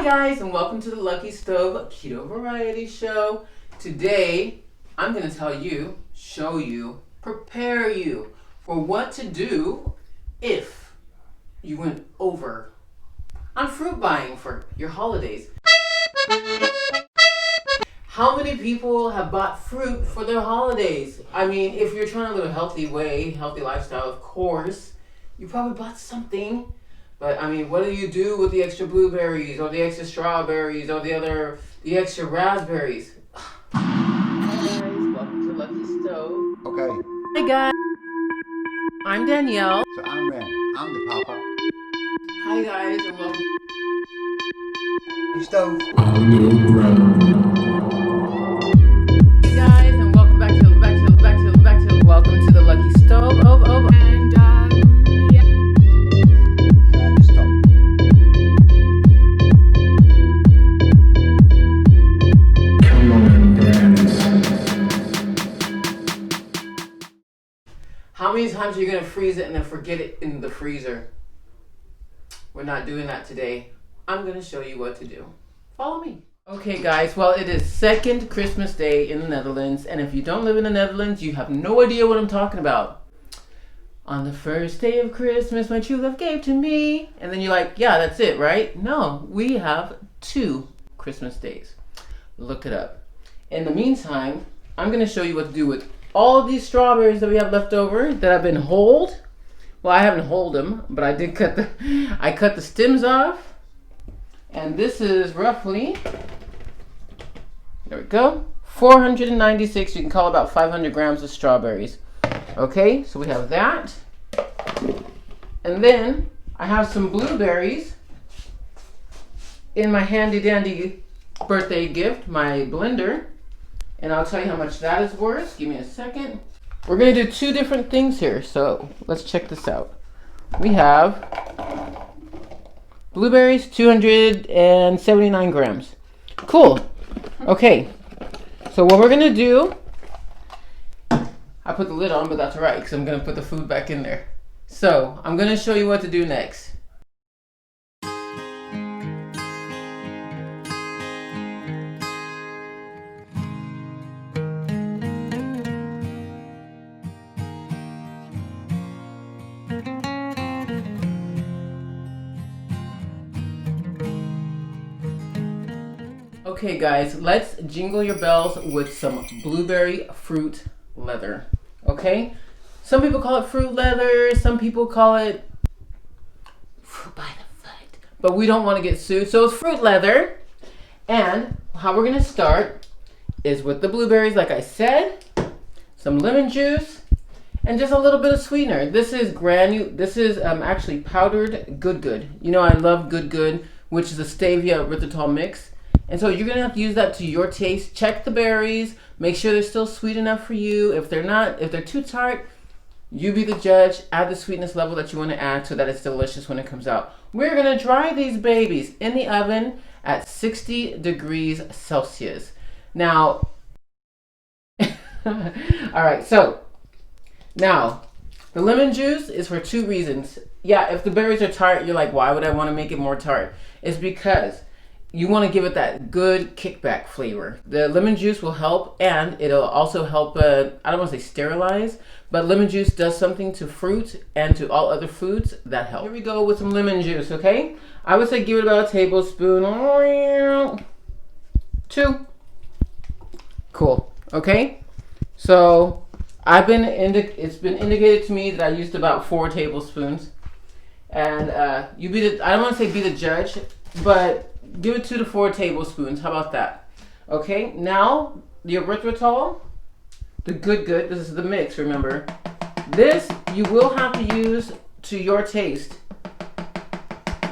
guys, and welcome to the Lucky Stove Keto Variety Show. Today, I'm going to tell you, show you, prepare you for what to do if you went over on fruit buying for your holidays. How many people have bought fruit for their holidays? I mean, if you're trying to live a healthy way, healthy lifestyle, of course, you probably bought something. But I mean, what do you do with the extra blueberries or the extra strawberries or the extra raspberries? Hi guys, welcome to Lucky Stove. Okay. Hi guys, I'm Danielle. So I'm Ren. I'm the Papa. Hi guys, and welcome The stove. Hey guys, and welcome back to welcome to the Lucky Stove. Just stop. Come on, friends. How many times are you gonna freeze it and then forget it in the freezer? We're not doing that today. I'm gonna show you what to do. Follow me. Okay guys, well it is second Christmas Day in the Netherlands, and if you don't live in the Netherlands, you have no idea what I'm talking about. On the first day of Christmas, my true love gave to me. And then you're like, yeah, that's it, right? No, we have 2 Christmas days. Look it up. In the meantime, I'm gonna show you what to do with all of these strawberries that we have left over that have been holed. Well, I haven't holed them, but I did cut the stems off. And this is roughly, there we go, 496, you can call it about 500 grams of strawberries. Okay, so we have that. And then I have some blueberries in my handy dandy birthday gift, my blender. And I'll tell you how much that is worth. Give me a second. We're gonna do 2 different things here, so let's check this out. We have blueberries, 279 grams. Cool. Okay, so what we're gonna do, I put the lid on, but that's all right, because I'm gonna put the food back in there. So I'm gonna show you what to do next. Okay guys, let's jingle your bells with some blueberry fruit leather. Okay? Some people call it fruit leather, some people call it fruit by the foot. But we don't want to get sued, so it's fruit leather. And how we're gonna start is with the blueberries, like I said, some lemon juice, and just a little bit of sweetener. This is actually powdered Good. You know I love Good, which is a stevia erythritol mix. And so you're gonna have to use that to your taste. Check the berries, make sure they're still sweet enough for you. If they're too tart, you be the judge. Add the sweetness level that you want to add so that it's delicious when it comes out. We're gonna dry these babies in the oven at 60 degrees Celsius. Now, all right, so now the lemon juice is for 2 reasons. Yeah, if the berries are tart, you're like, why would I want to make it more tart? It's because you want to give it that good kickback flavor. The lemon juice will help, and it'll also help, I don't want to say sterilize, but lemon juice does something to fruit and to all other foods that help. Here we go with some lemon juice, okay? I would say give it about a tablespoon. 2. Cool, okay? So it's been indicated to me that I used about 4 tablespoons. And I don't want to say be the judge, but give it 2 to 4 tablespoons. How about that? Okay, now the erythritol, the Good, this is the mix, remember. This you will have to use to your taste,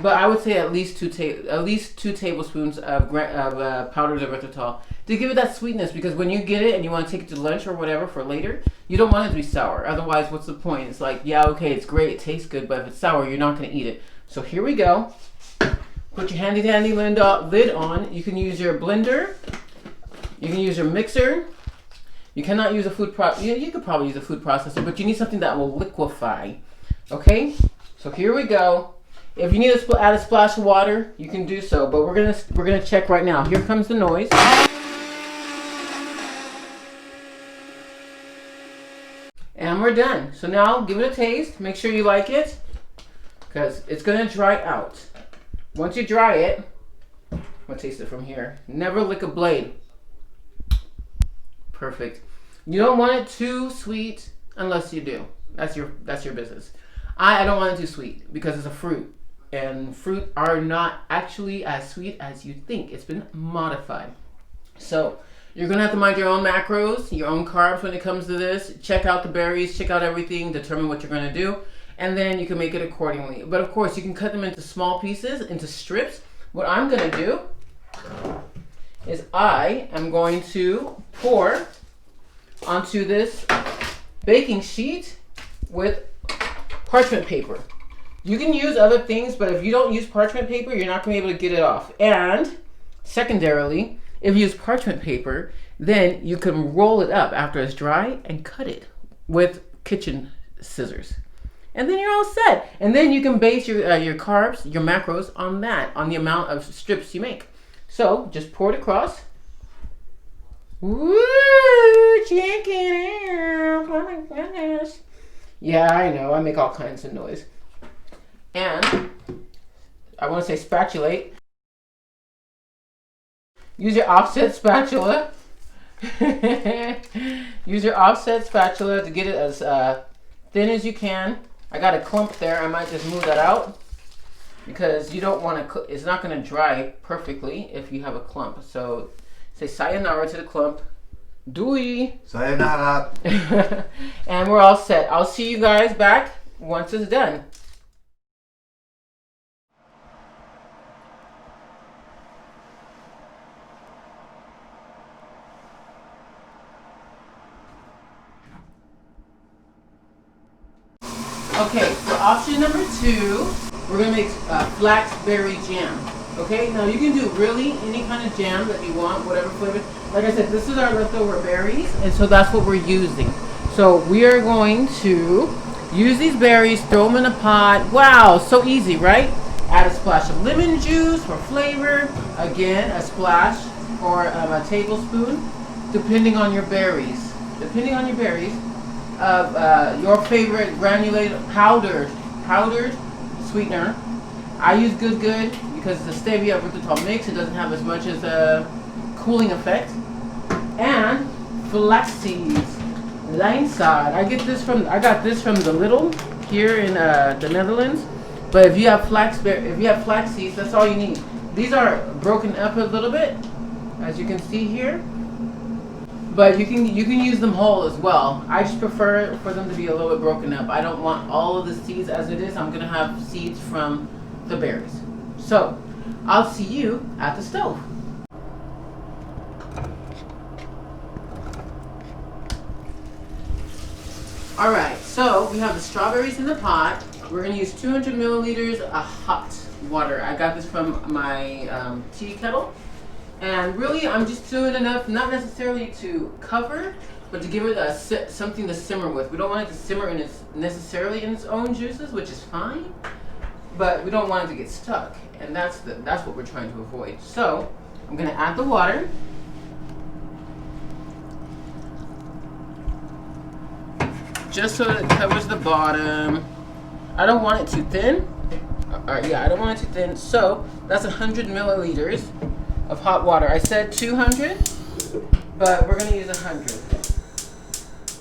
but I would say at least 2 tablespoons of powdered erythritol to give it that sweetness, because when you get it and you want to take it to lunch or whatever for later, you don't want it to be sour. Otherwise, what's the point? It's like, yeah, okay, it's great, it tastes good, but if it's sour, you're not going to eat it. So here we go. Put your handy dandy lid on. You can use your blender. You can use your mixer. You cannot use a you could probably use a food processor, but you need something that will liquefy. Okay? So here we go. If you need to add a splash of water, you can do so. But we're gonna check right now. Here comes the noise. And we're done. So now give it a taste. Make sure you like it, because it's gonna dry out. Once you dry it, I'm gonna taste it from here. Never lick a blade. Perfect. You don't want it too sweet unless you do. That's your business. I don't want it too sweet because it's a fruit, and fruit are not actually as sweet as you think. It's been modified. So you're gonna have to mind your own macros, your own carbs when it comes to this. Check out the berries, check out everything, determine what you're gonna do, and then you can make it accordingly. But of course, you can cut them into small pieces, into strips. What I'm gonna do is I am going to pour onto this baking sheet with parchment paper. You can use other things, but if you don't use parchment paper, you're not gonna be able to get it off. And secondarily, if you use parchment paper, then you can roll it up after it's dry and cut it with kitchen scissors. And then you're all set. And then you can base your carbs, your macros on that, on the amount of strips you make. So just pour it across. Woo, check it out. Oh my goodness. Yeah, I know, I make all kinds of noise. And I want to say spatulate. Use your offset spatula. Use your offset spatula to get it as thin as you can. I got a clump there. I might just move that out because you don't want to cook. It's not going to dry perfectly if you have a clump. So say sayonara to the clump. Dewey. Sayonara. And we're all set. I'll see you guys back once it's done. Okay, for option number 2, we're going to make Blackberry Jam. Okay, now you can do really any kind of jam that you want, whatever flavor. Like I said, this is our leftover berries, and so that's what we're using. So we are going to use these berries, throw them in a pot. Wow, so easy, right? Add a splash of lemon juice for flavor. Again, a splash or a tablespoon, depending on your berries. Depending on your berries. Of your favorite granulated powdered sweetener. I use Good because it's a stevia erythritol mix. It doesn't have as much as a cooling effect. And flax seeds, linsaad. I got this from the Lidl here in the Netherlands. But if you have flax seeds, that's all you need. These are broken up a little bit, as you can see here. But you can use them whole as well. I just prefer for them to be a little bit broken up. I don't want all of the seeds as it is. I'm gonna have seeds from the berries. So I'll see you at the stove. All right, so we have the strawberries in the pot. We're gonna use 200 milliliters of hot water. I got this from my tea kettle. And really, I'm just doing enough, not necessarily to cover, but to give it something to simmer with. We don't want it to simmer necessarily in its own juices, which is fine, but we don't want it to get stuck, and that's what we're trying to avoid. So I'm going to add the water. Just so that it covers the bottom. I don't want it too thin. I don't want it too thin. So that's 100 milliliters. Of hot water. I said 200, but we're going to use 100.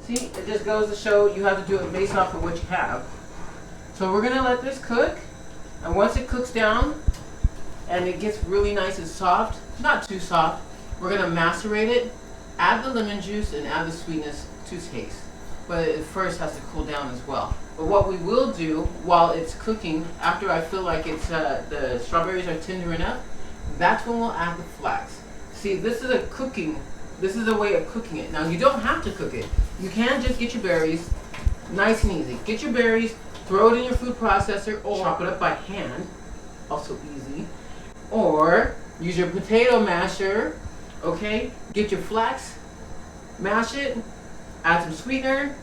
See, it just goes to show you have to do it based off of what you have. So we're going to let this cook, and once it cooks down and it gets really nice and soft, not too soft, we're going to macerate it, add the lemon juice, and add the sweetness to taste. But it first has to cool down as well. But what we will do while it's cooking, after I feel like it's the strawberries are tender enough, that's when we'll add the flax. See, this is a way of cooking it. Now, you don't have to cook it. You can just get your berries, nice and easy. Get your berries, throw it in your food processor, or chop it up by hand, also easy. Or use your potato masher, okay? Get your flax, mash it, add some sweetener,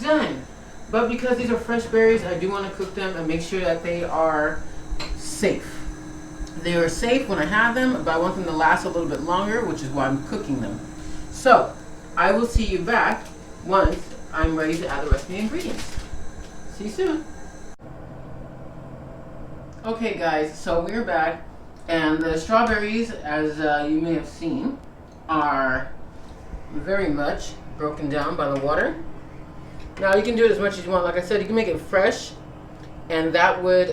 done. But because these are fresh berries, I do want to cook them and make sure that they are safe. They are safe when I have them, but I want them to last a little bit longer, which is why I'm cooking them. So, I will see you back once I'm ready to add the rest of the ingredients. See you soon. Okay guys, so we're back, and the strawberries, as you may have seen, are very much broken down by the water. Now you can do it as much as you want. Like I said, you can make it fresh, and that would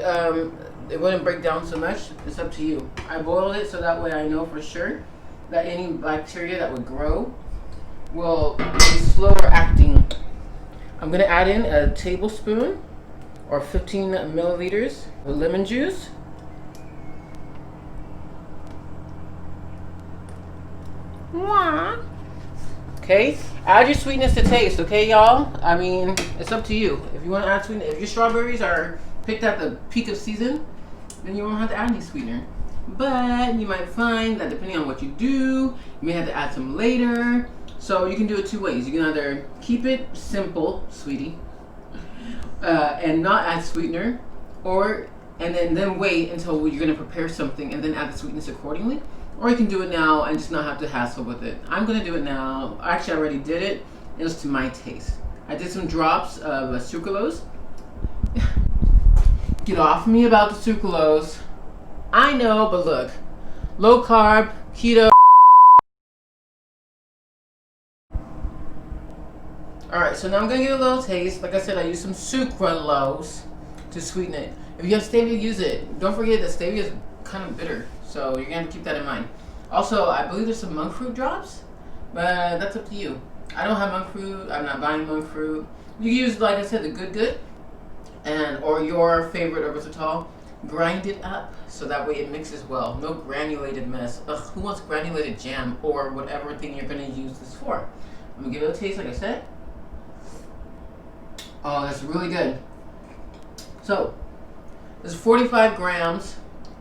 it wouldn't break down so much. It's up to you. I boiled it so that way I know for sure that any bacteria that would grow will be slower acting. I'm gonna add in a tablespoon or 15 milliliters of lemon juice. Okay, add your sweetness to taste, okay, y'all? I mean, it's up to you. If you want to add sweetness, if your strawberries are picked at the peak of season, then you won't have to add any sweetener. But you might find that depending on what you do, you may have to add some later. So you can do it two ways. You can either keep it simple, sweetie, and not add sweetener, and then wait until you're gonna prepare something and then add the sweetness accordingly. Or you can do it now and just not have to hassle with it. I'm gonna do it now. Actually, I already did it. It was to my taste. I did some drops of sucralose. Get off me about the sucralose. I know, but look, low carb, keto. All right, so now I'm gonna get a little taste. Like I said, I used some sucralose to sweeten it. If you have stevia, use it. Don't forget that stevia is kind of bitter, so you're gonna keep that in mind. Also, I believe there's some monk fruit drops, but that's up to you. I don't have monk fruit. I'm not buying monk fruit. You can use, like I said, the good, or your favorite erythritol. Grind it up so that way it mixes well. No granulated mess. Ugh, who wants granulated jam or whatever thing you're gonna use this for? I'm gonna give it a taste, like I said. Oh, that's really good. So, this is 45 grams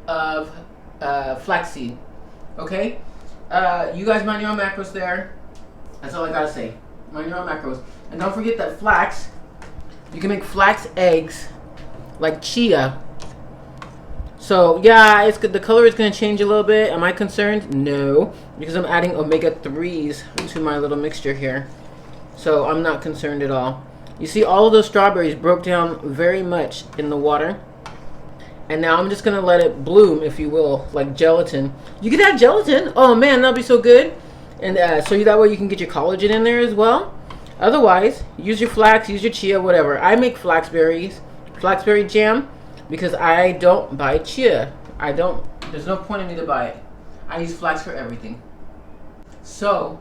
of flaxseed. Okay? You guys mind your own macros there. That's all I gotta say. Mind your own macros. And don't forget that flax, you can make flax eggs like chia. So, yeah, it's good. The color is going to change a little bit. Am I concerned? No, because I'm adding omega-3s to my little mixture here. So, I'm not concerned at all. You see, all of those strawberries broke down very much in the water. And now I'm just going to let it bloom, if you will, like gelatin. You can add gelatin. Oh, man, that'll be so good. And so that way you can get your collagen in there as well. Otherwise, use your flax, use your chia, whatever. I make Blackberry Jam because I don't buy chia. There's no point in me to buy it. I use flax for everything. So,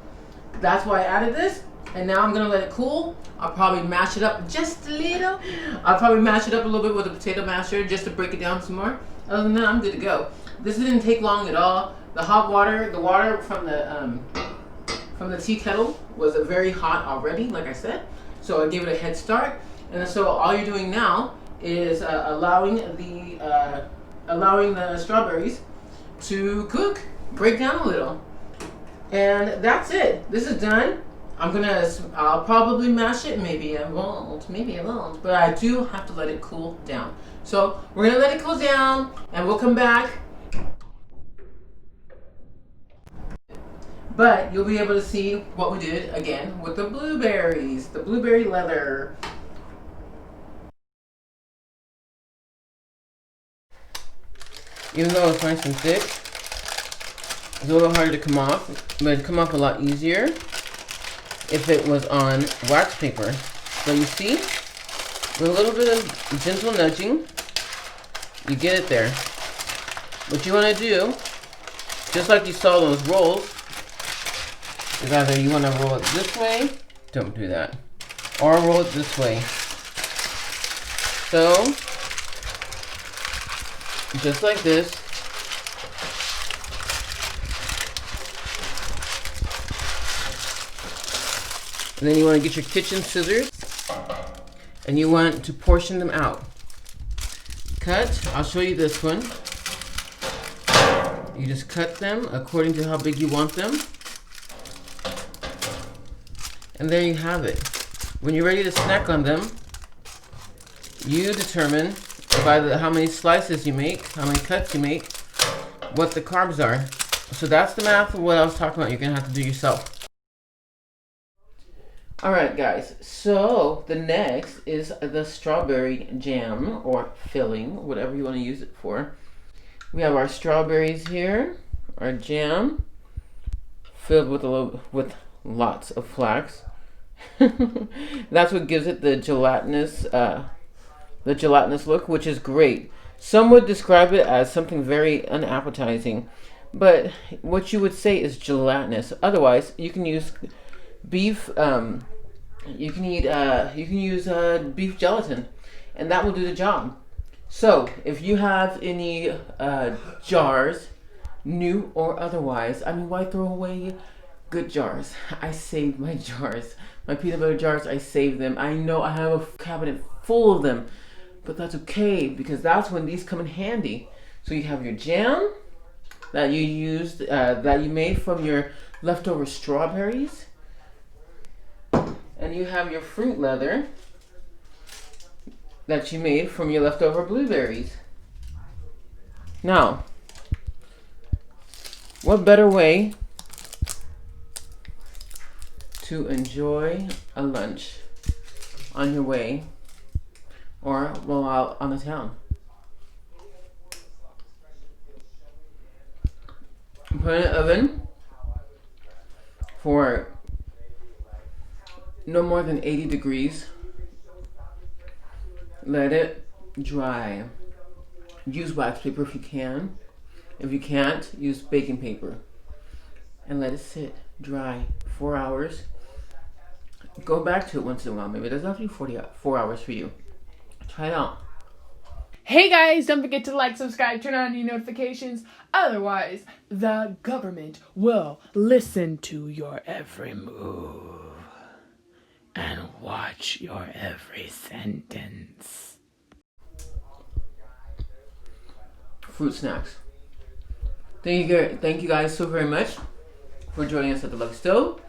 that's why I added this. And now I'm going to let it cool. I'll probably mash it up just a little. I'll probably mash it up a little bit with a potato masher just to break it down some more. Other than that, I'm good to go. This didn't take long at all. The hot water, the water from the tea kettle was very hot already, like I said. So I gave it a head start. And so all you're doing now is allowing the strawberries to cook, break down a little. And that's it. This is done. I'll probably mash it. Maybe I won't. But I do have to let it cool down. So we're gonna let it cool down and we'll come back. But you'll be able to see what we did again with the blueberries, the blueberry leather. Even though it's nice and thick, it's a little harder to come off, but it'd come off a lot easier if it was on wax paper. So you see, with a little bit of gentle nudging, you get it there. What you want to do, just like you saw those rolls, is either you want to roll it this way, don't do that, or roll it this way. So, just like this. And then you want to get your kitchen scissors and you want to portion them out. Cut, I'll show you this one. You just cut them according to how big you want them. And there you have it. When you're ready to snack on them, you determine by how many slices you make, how many cuts you make, what the carbs are. So that's the math of what I was talking about. You're gonna have to do yourself. Alright guys, so the next is the strawberry jam or filling, whatever you want to use it for. We have our strawberries here, our jam, filled with lots of flax. That's what gives it the gelatinous look, which is great. Some would describe it as something very unappetizing, but what you would say is gelatinous. Otherwise, you can use beef. You can use beef gelatin, and that will do the job. So if you have any jars, new or otherwise, I mean, why throw away good jars? I save my jars. My peanut butter jars, I save them. I know I have a cabinet full of them, but that's okay because that's when these come in handy. So you have your jam that you used, that you made from your leftover strawberries. And you have your fruit leather that you made from your leftover blueberries. Now, what better way to enjoy a lunch on your way or while out on the town? Put it in the oven for no more than 80 degrees. Let it dry. Use wax paper if you can. If you can't, use baking paper. And let it sit dry 4 hours. Go back to it once in a while. Maybe it doesn't have to be 4 hours for you. Try it out. Hey guys, don't forget to like, subscribe, turn on your notifications. Otherwise, the government will listen to your every move and watch your every sentence. Fruit snacks. Thank you guys so very much for joining us at the Lucky Stove.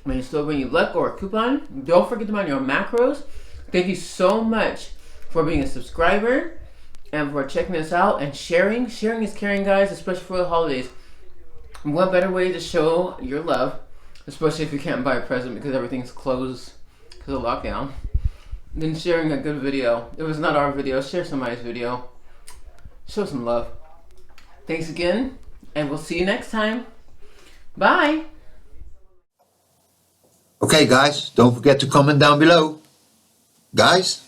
May your stove bring you luck or a coupon. Don't forget to mind your macros. Thank you so much for being a subscriber and for checking us out and sharing. Sharing is caring, guys, especially for the holidays. What better way to show your love, especially if you can't buy a present because everything's closed because of lockdown, than sharing a good video. If it's not our video, share somebody's video. Show some love. Thanks again, and we'll see you next time. Bye. Okay, guys, don't forget to comment down below. Guys?